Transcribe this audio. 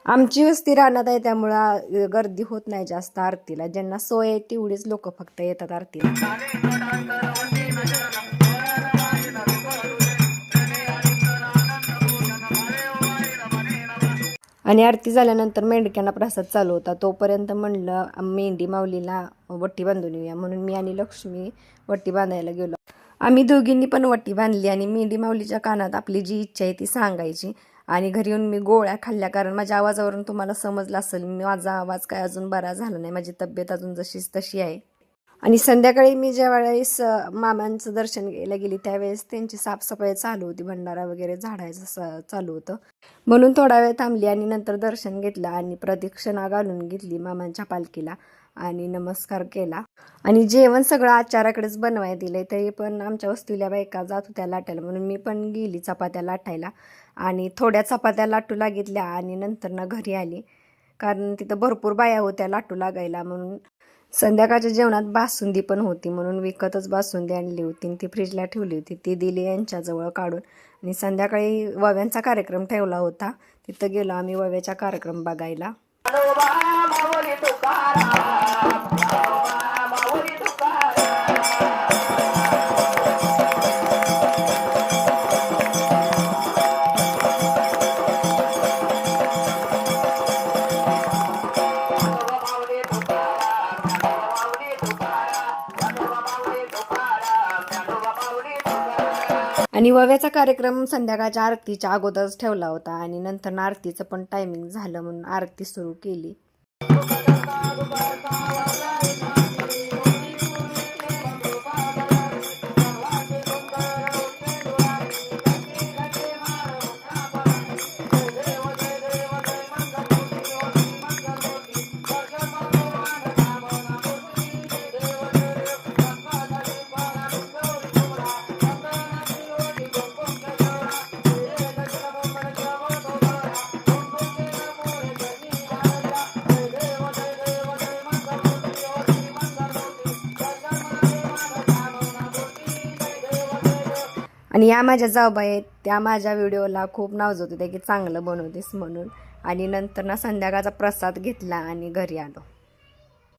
आमची वस्ती रानात आहे त्यामुळं गर्दी होत नाही जास्त आरतीला. ज्यांना सोय आहे तेवढीच लोक फक्त येतात आरतीला. आणि आरती झाल्यानंतर मेंढक्यांना प्रसाद चालू होता. तोपर्यंत म्हणलं मेंढी माऊलीला वट्टी बांधून येऊया, म्हणून मी आणि लक्ष्मी वट्टी बांधायला गेलो. आम्ही दोघींनी पण वट्टी बांधली आणि मेंढी माऊलीच्या कानात आपली जी इच्छा आहे ती सांगायची. आणि घरी येऊन मी गोळ्या खाल्ल्या, कारण माझ्या आवाजावरून तुम्हाला समजलं असेल माझा आवाज काय अजून बरा झाला नाही, माझी तब्येत अजून जशीच तशी आहे. आणि संध्याकाळी मी ज्या वेळेस मामांचं दर्शन घ्यायला गेली त्यावेळेस त्यांची साफसफाई चालू होती, भंडारा वगैरे झाडायचं चालू होतं, म्हणून थोडा वेळ थांबली आणि नंतर दर्शन घेतलं आणि प्रदक्षिणा घालून घेतली मामांच्या पालखीला आणि नमस्कार केला. आणि जेवण सगळं आचाराकडेच बनवायला दिलंय, तरी पण आमच्या वस्तीला बायका जात होत्या लाटायला, म्हणून मी पण गेली चपात्या लाटायला आणि थोड्या चपात्या लाटू लागितल्या आणि नंतर ना घरी आली, कारण तिथं भरपूर बाया होत्या लाटू लागायला. म्हणून संध्याकाळच्या जेवणात बासुंदी पण होती, म्हणून विकतच बासुंदी आणली होती आणि ती फ्रीजला ठेवली होती, ती दिली यांच्याजवळ काढून. आणि संध्याकाळी वव्यांचा कार्यक्रम ठेवला होता, तिथं गेलो आम्ही वव्याचा कार्यक्रम बघायला. आणि वव्याचा कार्यक्रम संध्याकाळच्या आरतीच्या अगोदरच ठेवला होता आणि नंतर आरतीचं पण टायमिंग झालं म्हणून आरती सुरू केली. आणि या माझ्या जाऊबाई आहेत, त्या माझ्या व्हिडिओला खूप नावजत होत्या की चांगलं बनवतेस म्हणून. आणि नंतर ना संध्याकाळचा प्रसाद घेतला आणि घरी आलो.